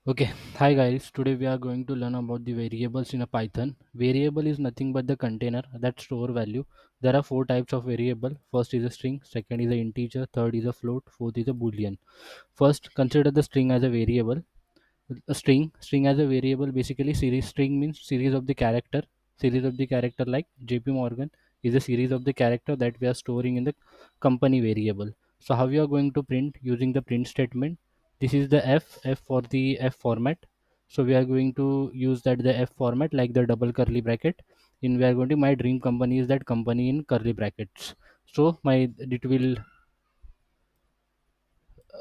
Okay, hi guys. Today we are going to learn about the variables in a Python. Variable is nothing but the container that store value. There are four types of variable. First is a string, second is a integer, third is a float, fourth is a boolean. First, consider the string as a variable. A string as a variable, basically series. String means series of the character, like JP Morgan is a series of the character that we are storing in the company variable. So how we are going to print using the print statement? This is the f for the f format. So we are going to use that the f format, like the double curly bracket. In we are going to, my dream company is that company in curly brackets. So my it will,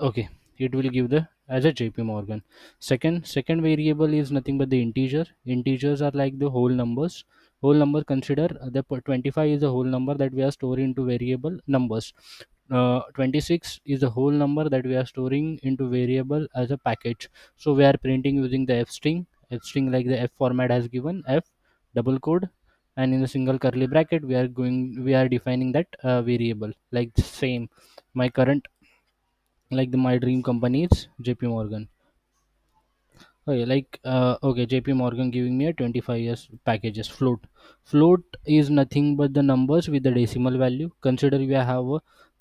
okay, it will give the as a JP Morgan. Second variable is nothing but the integers are like the whole number. Consider the 25 is the whole number that we are storing into variable numbers. 26 is the whole number that we are storing into variable as a package. So we are printing using the f string like the f format has given f double code, and in a single curly bracket we are defining that variable, like same. My current, like my dream company is JP Morgan. Okay, okay, JP Morgan giving me a 25 years packages. Float is nothing but the numbers with the decimal value. Consider we have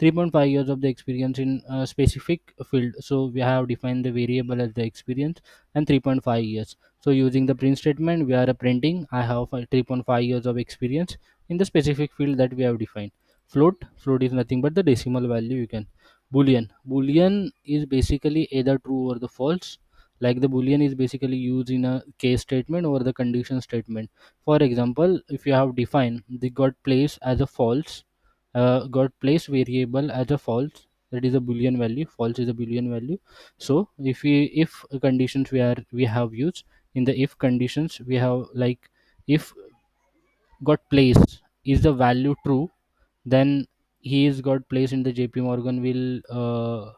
3.5 years of the experience in a specific field, so we have defined the variable as the experience and 3.5 years. So using the print statement, we are printing I have 3.5 years of experience in the specific field that we have defined. Float is nothing but the decimal value. You can Boolean is basically either true or the false. Like the boolean is basically used in a case statement or the condition statement. For example, if you have defined the got place as a false, got place variable as a false, that is a boolean value. False is a boolean value. So if conditions we have used in the if conditions, we have like, if got place is the value true, then he is got place in the JP Morgan will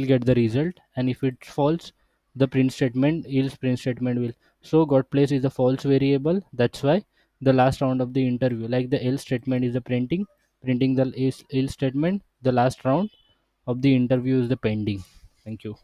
get the result. And if it's false, the print statement will. So got place is a false variable. That's why the last round of the interview, like the else statement is the printing the else statement. The last round of the interview is the pending. Thank you.